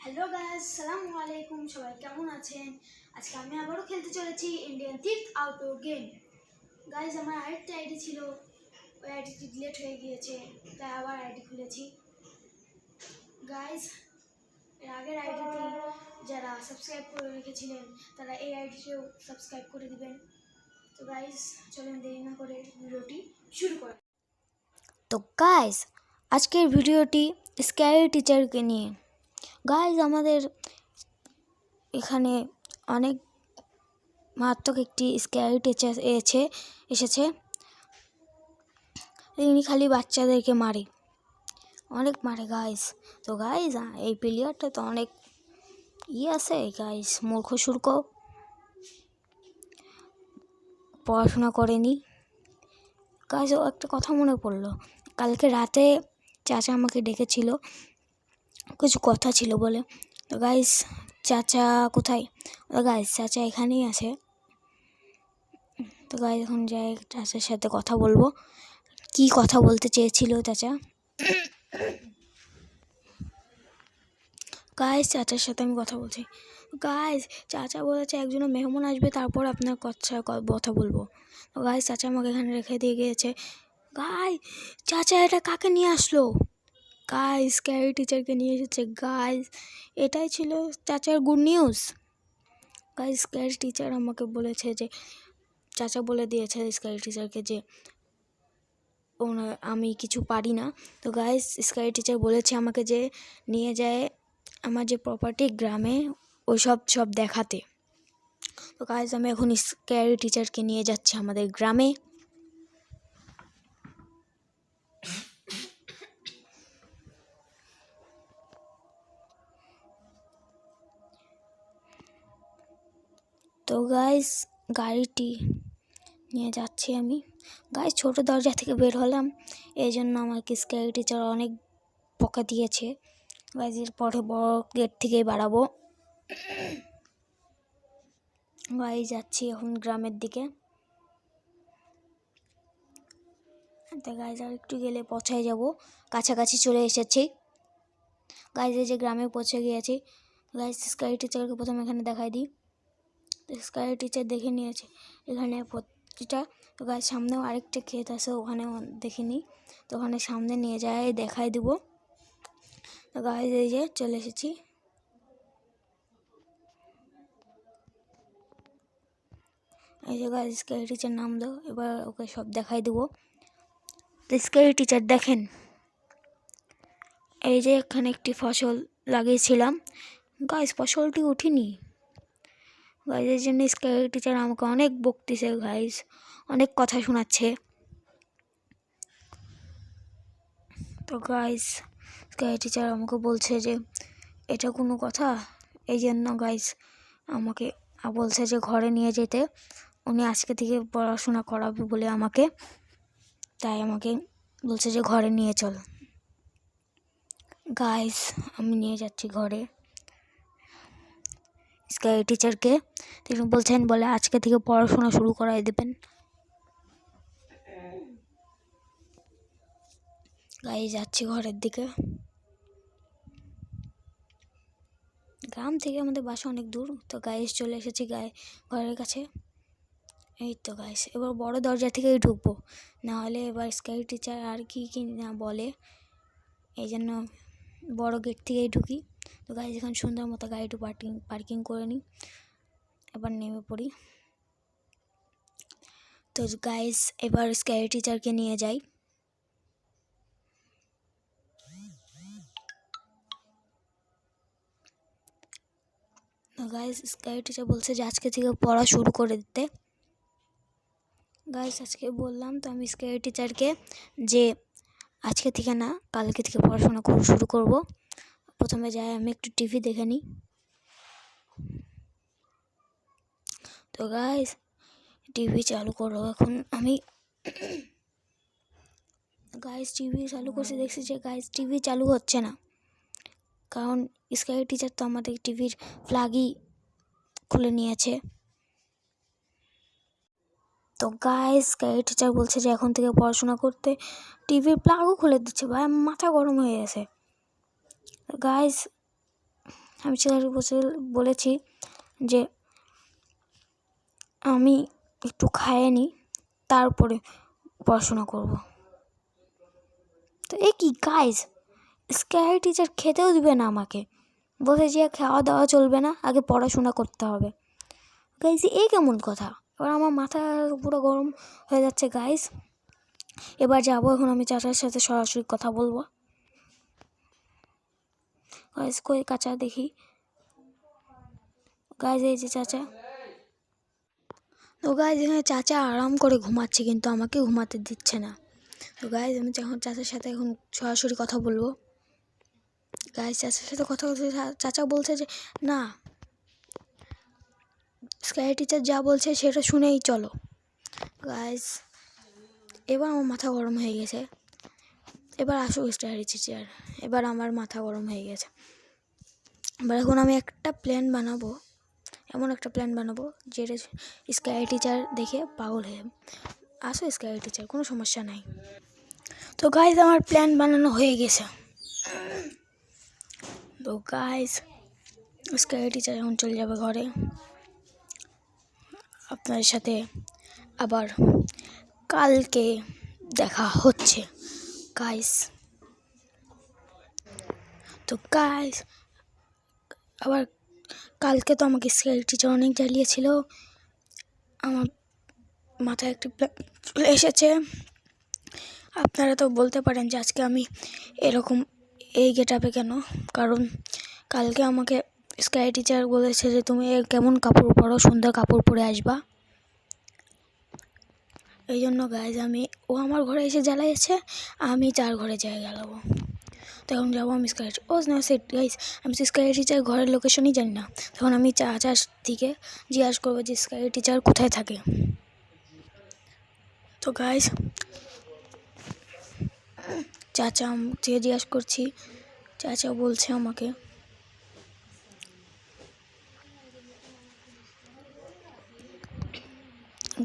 Hello guys, আসসালামু আলাইকুম। সবাই কেমন আছেন? আজকে আমি আবারও খেলতে চলেছি Indian thief outdoor game. Guys, আমার আরেকটা আইডি ছিল, ওই আইডিটি ডিলিট হয়ে গিয়েছে, তাই আবার আইডি খুলেছি। গাইস, এর আগের আইডিটি যারা সাবস্ক্রাইব করে রেখেছিলেন তারা এই আইডিটিও সাবস্ক্রাইব করে দিবেন। তো গাইস, চলেন দেরি না করে ভিডিওটি শুরু করেন। তো গাইস, আজকের ভিডিওটি স্ক্যারি টিচারকে নিয়ে। গাইস, আমাদের এখানে অনেক মারাত্মক একটি স্ক্যারি টিচার এসেছে। তিনি খালি বাচ্চাদেরকে মারে, অনেক মারে গাইস। তো গাইস, এই প্লেয়ারটা তো অনেক আছে গাইস, মূর্খ সূর্খ, পড়াশোনা করেনি। গাইস, একটা কথা মনে পড়লো, কালকে রাতে চাচা আমাকে ডেকেছিল, কিছু কথা ছিল বলে। তো গাইস, চাচা কোথায়? গাইস, চাচা এখানেই আছে। তো গাইস, এখন যাই চাচার সাথে কথা বলবো, কি কথা বলতে চেয়েছিল চাচা। গাইস, চাচার সাথে আমি কথা বলছি। গাইস, চাচা বলেছে একজনের মেহমান আসবে, তারপর আপনার কথা বলবো। তো গাইস, চাচা আমাকে এখানে রেখে দিয়ে গিয়েছে। গাইস, চাচা এটা কাকে নিয়ে আসলো? গাইস, স্ক্যারি টিচারকে নিয়ে এসেছে। গাইস, এটাই ছিল চাচার good news. Guys, scary teacher আমাকে বলেছে যে, চাচা বলে দিয়েছে স্ক্যারি টিচারকে যে আমি কিছু পারি না। তো গাইস, স্ক্যারি টিচার বলেছে আমাকে যে নিয়ে যায় আমার যে প্রপার্টি গ্রামে, ওই সব দেখাতে। তো গাইস, আমি এখন স্ক্যারি টিচারকে নিয়ে যাচ্ছি আমাদের গ্রামে। তো গাইস, গাড়িটি নিয়ে যাচ্ছি আমি। গাইস, ছোট দরজা থেকে বের হলাম, এই জন্য আমাকে স্ক্যারি টিচার অনেক বকা দিয়েছে। গাইস, এরপরে বড় গেট থেকেই বাড়াবো। গাইস, যাচ্ছি এখন গ্রামের দিকে। তো গাইস, আর একটু গেলে পৌঁছায় যাব, কাছাকাছি চলে এসেছি। গাইস, এই যে গ্রামে পৌঁছে গিয়েছি। গাইস, স্ক্যারি টিচারকে প্রথমে এখানে দেখাই দিই। স্ক্যারি টিচার দেখে নিয়েছে এখানে প্রতিটা। তো গাইস, সামনেও আরেকটা ক্ষেত আছে, ওখানেও দেখে নিই। তো ওখানে সামনে নিয়ে যায় দেখাই দিব। তো গাইস, এই যে চলে এসেছি। এই যে গাইস, স্ক্যারি টিচার নাম দাও, এবার ওকে সব দেখাই দিব। তো স্ক্যারি টিচার দেখেন, এই যে এখানে একটি ফসল লাগিয়েছিলাম। গাইস, ফসলটি উঠিনি। গাইস, এই জন্য স্ক্যারি টিচার আমাকে অনেক বকতেছে গাইস, অনেক কথা শোনাচ্ছে। তো গাইস, স্ক্যারি টিচার আমাকে বলছে যে এটা কোনো কথা, এই জন্য গাইস আমাকে বলছে যে ঘরে নিয়ে যেতে, উনি আজকে থেকে পড়াশোনা করাবে বলে আমাকে, তাই আমাকে বলছে যে ঘরে নিয়ে চল। গাইস, আমি নিয়ে যাচ্ছি ঘরে স্ক্যারি টিচারকে। তিনি বলছেন বলে আজকে থেকে পড়াশোনা শুরু করাই দেবেন। গাইস, যাচ্ছি ঘরের দিকে। গ্রাম থেকে আমাদের বাসা অনেক দূর। তো গাইস, চলে এসেছি ঘরের কাছে। এই তো গাইস, এবার বড় দরজা থেকেই ঢুকবো, না হলে এবার স্ক্যারি টিচার আর কি না বলে, এই জন্য বড় গেট থেকেই ঢুকি। তো গাইস, এখন সুন্দর মতো গাড়িটা পার্কিং করে নিই, এবার নেমে পড়ি। তো গাইস, এবার স্ক্যারি টিচারকে নিয়ে যাই। গাইস, স্ক্যারি টিচার বলছে যে আজকে থেকে পড়া শুরু করে দিতে। গাইস, আজকে বললাম তো আমি স্ক্যারি টিচারকে যে আজকে থেকে না, কালকে থেকে পড়াশোনা শুরু করব। প্রথমে যাই আমি একটু টিভি দেখে নিই। তো গাইস, টিভি চালু করবো এখন আমি। গাইস, টিভি চালু করছি, দেখছি যে গাইস টিভি চালু হচ্ছে না, কারণ স্ক্যারি টিচার তো আমাদের টিভির প্লাগই খুলে নিয়েছে। তো গাইস, স্ক্যারি টিচার বলছে যে এখন থেকে পড়াশোনা করতে, টিভির প্লাগও খুলে দিচ্ছে। ভাই, মাথা গরম হয়ে গেছে। গাইস, আমি ছেলেকে বলেছি যে আমি একটু খাইয়ে নিই, তারপরে পড়াশোনা করব। তো এ কি গাইজ, স্ক্যারি টিচার খেতেও দিবে না আমাকে, বলছে যে খাওয়া দাওয়া চলবে না, আগে পড়াশোনা করতে হবে। গাইজ এই কেমন কথা? এবার আমার মাথা পুরো গরম হয়ে যাচ্ছে গাইজ। এবার যাবো এখন আমি চাচার সাথে সরাসরি কথা বলবো। গাইজ কই কাঁচা দেখি, গাইজ এই যে চাচা। তো গাইজ এখানে চাচা আরাম করে ঘুমাচ্ছে, কিন্তু আমাকে ঘুমাতে দিচ্ছে না। তো গাইজ আমি এখন চাচার সাথে এখন সরাসরি কথা বলবো। গাইজ চাচার সাথে কথা বলতে চাচা বলছে যে না, স্ক্যারি টিচার যা বলছে সেটা শুনেই চলো। গাইজ এবার আমার মাথা গরম হয়ে গেছে। এবার আসুক স্ক্যারি টিচার, এবার আমার মাথা গরম হয়ে গেছে। এবার এখন আমি একটা প্ল্যান বানাবো, এমন একটা প্ল্যান বানাবো যেটা স্ক্যারি টিচার দেখে পাগল হয়ে আসো। স্ক্যারি টিচার কোনো সমস্যা নাই। তো গাইজ আমার প্ল্যান বানানো হয়ে গেছে। তো গাইজ স্ক্যারি টিচার এখন চলে যাবে ঘরে। আপনাদের সাথে আবার কালকে দেখা হচ্ছে গাইজ। তো গাইজ আবার কালকে তো আমাকে স্ক্যারি টিচার অনেক জ্বালিয়েছিল। আমার মাথায় একটি চলে এসেছে। আপনারা তো বলতে পারেন যে আজকে আমি এরকম এই গেটআপে কেন, কারণ কালকে আমাকে স্ক্যারি টিচার বলেছে যে তুমি কেমন কাপড় পরো, সুন্দর কাপড় পরে আসবা। এই জন্য গাইজ ও আমার ঘরে এসে জ্বালাইছে, আমি তার ঘরে যাই জ্বালাবো। তখন যাবো আমি স্ক্যারি, ও না সেট গাইজ, আমি স্ক্যারি টিচার ঘরের লোকেশনই জানি না। তখন আমি চাচার দিকে জিজ্ঞাসা করবো যে স্ক্যারি টিচার কোথায় থাকে। তো গাইজ চাচা থেকে জিজ্ঞাসা করছি, চাচা বলছে আমাকে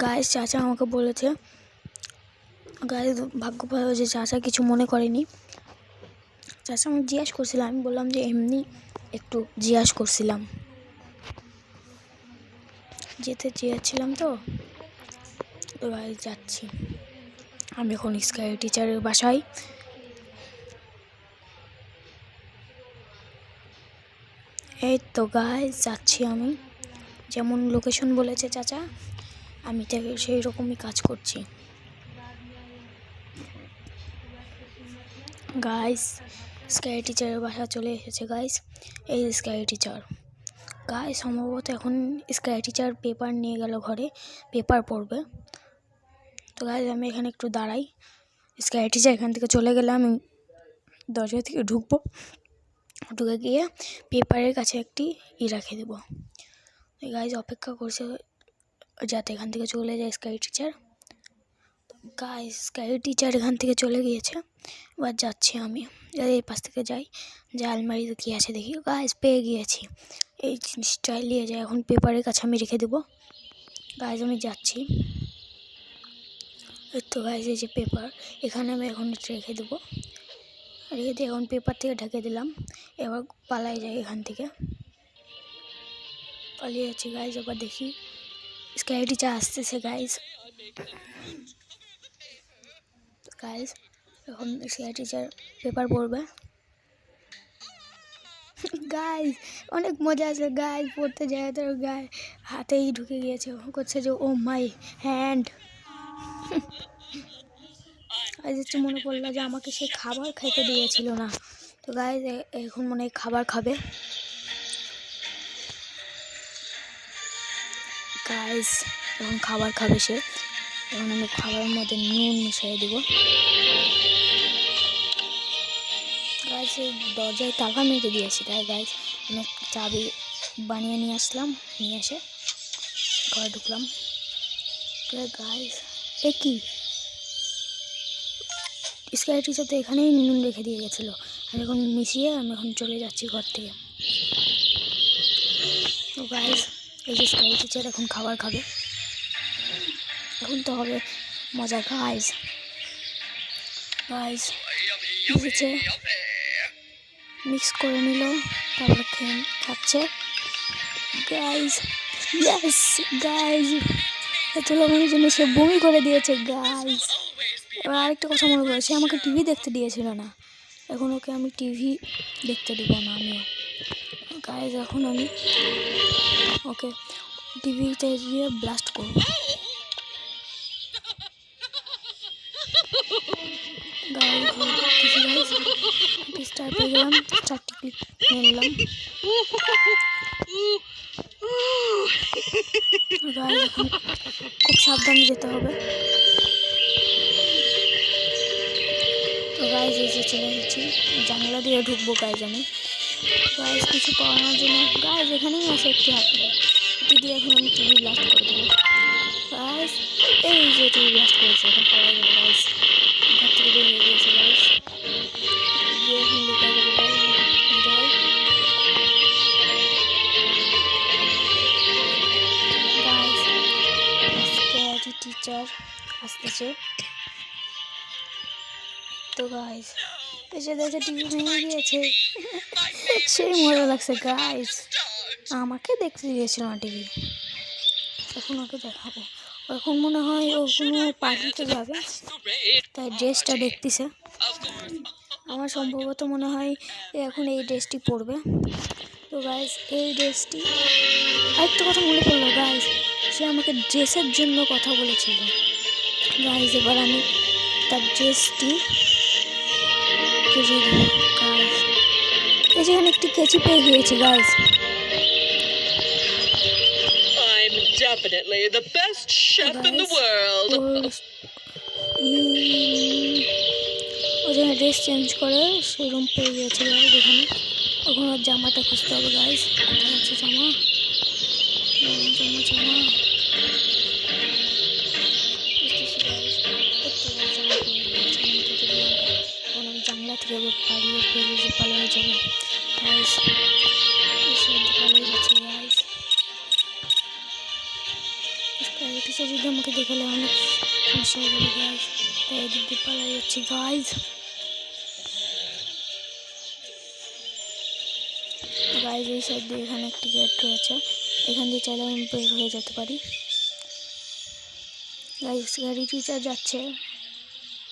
গাইজ, চাচা আমাকে বলেছে গাইজ, ভাগ্য ভালো যে চাচা কিছু মনে করেনি। চাচা আমাকে জিজ্ঞাসা করছিলাম, আমি বললাম যে এমনি একটু জিজ্ঞাসা করছিলাম, যেতে চেয়েছিলাম। তো গাইজ যাচ্ছি আমি এখন স্ক্যারি টিচারের বাসায়। এই তো গাইজ যাচ্ছি আমি, যেমন লোকেশন বলেছে চাচা আমি সেই রকমই কাজ করছি। গাইজ স্ক্যারি টিচারের বাসা চলে এসেছে গাইজ, এই স্ক্যারি টিচার। গাইজ সম্ভবত এখন স্ক্যারি টিচার পেপার নিয়ে গেল ঘরে, পেপার পড়বে। তো গাইজ আমি এখানে একটু দাঁড়াই, স্ক্যারি টিচার এখান থেকে চলে গেলে আমি দরজা থেকে ঢুকবো, ঢুকে গিয়ে পেপারের কাছে একটি রেখে দেবো। গাইজ অপেক্ষা করছে যাতে এখান থেকে চলে যায় scary teacher. Guys scary teacher এখান থেকে চলে গিয়েছে, এবার যাচ্ছি আমি, এই পাশ থেকে যাই, যে আলমারিতে কী আছে দেখি। গাইজ পেয়ে গিয়েছি, এই জিনিসটা নিয়ে যাই, এখন পেপারের কাছে আমি রেখে দেবো। গাইজ আমি যাচ্ছি, এই তো গাইজ এই যে পেপার, এখানে আমি এখন রেখে দেবো, রেখে দিয়ে এখন পেপার থেকে ঢেকে দিলাম। এবার পালাই যাই এখান থেকে, পালিয়ে যাচ্ছি গাইজ। এবার দেখি স্ক্যারি টিচার আসতেছে গাইজ। গাইজ এখন স্ক্যারি টিচার পেপার পড়বে। গাইজ অনেক মজা আছে গাইজ, পড়তে যায় তোর গায়ে হাতেই ঢুকে গিয়েছে, করছে যে ও মাই হ্যান্ড। আজ একটু মনে পড়লো যে আমাকে সে খাবার খাইতে দিয়েছিল না। তো গাইজ এখন মনে হয় খাবার খাবে। গাইজ এখন খাবার খাবে সে, এখন আমি খাবারের মধ্যে নুন মিশিয়ে দেবো। গাইজ সেই দরজায় তালা মেরে দিয়েছি, তাই গাইজ আমি চাবি বানিয়ে নিয়ে আসলাম, নিয়ে এসে ঘরে ঢুকলাম। গাইজ এ কি, স্ক্যারি টিচার তো এখানেই নুন রেখে দিয়ে গেছিলো, আমি এখন মিশিয়ে আমি এখন চলে যাচ্ছি ঘর থেকে। তো গাইজ এই যে স্ক্যারি টিচার এখন খাবার খাবে, এখন তো হবে মজা। গাইজ গাইজ বুঝেছে, মিক্স করে নিল। তারপরে খাচ্ছে গাইজ। ইয়েস গাইজ, এত লবণের জন্য সে বমি করে দিয়েছে গাইজ। এবার আরেকটা কথা মনে পড়ে, সে আমাকে টিভি দেখতে দিয়েছিল না, এখন ওকে আমি টিভি দেখতে দেবো না আমিও গাইজ। এখন আমি ওকে টিভিতে দিয়ে ব্লাস্ট করবো গাইজ। স্টার পেয়ে গেলাম, 4টি ক্লিক নিলাম গাইজ। এখন খুব সাবধানে যেতে হবে। তো গাইজ এই যে চলে এসেছি, জানলা দিয়ে ঢুকবো গাইজ আমি। গাইজ কিছু পাওয়ানোর জন্য গাইজ এখানেই আছে একটি হাতি, এটি দিয়ে এখন আমি টিভি ব্লাস্ট করে দেবো গাইজ। এই যে টিভি ব্লাস্ট করেছে, এখন পাওয়া যাবে গাইজ, ঘর থেকে বের হয়ে গিয়েছে গাইজ। গিয়ে এখন লুকাই যাবে গাইজ। টিচার আসতেছে তো গাইজ, এসে দেখে টিভি ভেঙে গিয়েছে। সেই মজা লাগছে গাইজ, আমাকে দেখতে দিয়েছিল না টিভি, এখন ওকে দেখাবো। এখন মনে হয় ও কোনো পার্টিতে যাবে, তাই ড্রেসটা দেখতেছে। আমার সম্ভবত মনে হয় এখন এই ড্রেসটি পরবে। তো গাইজ এই ড্রেসটি, আরেকটা কথা মনে পড়লো গাইজ, সে আমাকে ড্রেসের জন্য কথা বলেছিল গাইজ। এবার আমি তার ড্রেসটি কেচে দেবো গাইজ। এই যেখানে একটি কেচি পেয়ে গিয়েছি guys. I'm definitely the best chef in the world. ও যেখানে ড্রেস চেঞ্জ করে সেই রুম পেয়ে গিয়েছে গাইজ। এখানে ওখানে ওর জামাটা খুঁজতে হবে গাইজ, কোথায় আছে জামা, জামা জামা জানলা থেকে পালিয়ে যাবো গাইজ। পালিয়ে যাচ্ছে গাইজ। টিচার যদি আমাকে দেখালে অনেক সমস্যা হয়ে যাবে গাইজ, তাই এদিক দিয়ে পালিয়ে যাচ্ছি গাইজ। গাইজ এই সাইড দিয়ে এখানে একটি গেট রয়েছে, এখান দিয়ে চাইলে আমি বের হয়ে যেতে পারি গাইজ। গাড়ি টিচার যাচ্ছে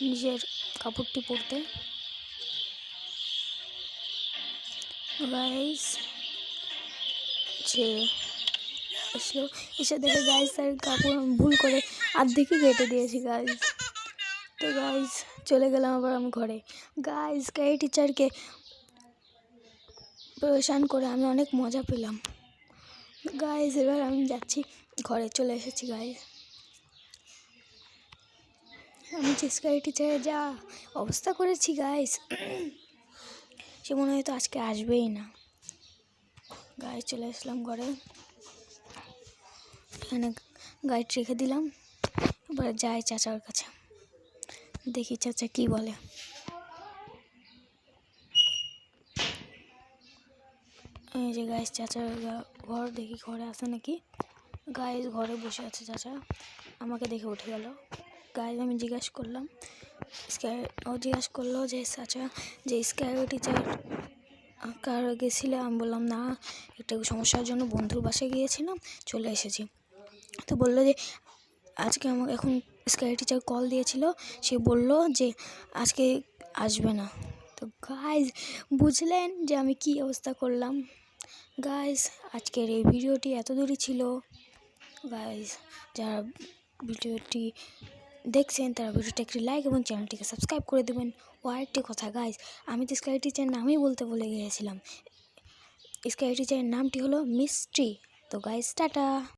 নিজের কাপড়টি পরতে গাইজ। যে এসে দেখে গাইজ তার কাপড় আমি ভুল করে আর্ধেকই কেটে দিয়েছি গাইজ। তো গাইজ চলে গেলাম আবার আমি ঘরে গাইজ। গাড়ি টিচারকে পরেশান করে আমি অনেক মজা পেলাম গাইজ। এবার আমি যাচ্ছি ঘরে, চলে এসেছি গাইজ। আমি যে স্কাই টিচারে যা অবস্থা করেছি গাইজ, সে মনে হয় তো আজকে আসবেই না গাইজ। চলে আসলাম ঘরে, এখানে গাড়ি রেখে দিলাম। এবার যাই চাচার কাছে, দেখি চাচা কি বলে। এই যে গাইজ চাচার ঘর, দেখি ঘরে আছে নাকি। গাইজ ঘরে বসে আছে চাচা, আমাকে দেখে উঠে গেল গাইজ। আমি জিজ্ঞাসা করলাম, ও জিজ্ঞাসা করলো যে চাচা যে স্কাই টিচার কার গেছিলে। আমি বললাম না, একটা সমস্যার জন্য বন্ধুর বাসায় গিয়েছিলাম, চলে এসেছি। তো বললো যে আজকে আমাকে এখন স্কাই টিচার কল দিয়েছিল, সে বলল যে আজকে আসবে না। তো গাইজ বুঝলেন যে আমি কি অবস্থা করলাম গাইজ। আজকের এই ভিডিওটি এত দূরই ছিল গাইজ। যারা ভিডিওটি দেখছেন তারা ভিডিওটি একটি লাইক এবং চ্যানেলটিকে সাবস্ক্রাইব করে দেবেন। ও আরেকটি কথা গাইজ, আমি তো স্কাই টিচারের নামই বলতে ভুলে গিয়েছিলাম। স্কাই টিচারের নামটি হলো মিস্ট্রি। তো গাইজ টাটা।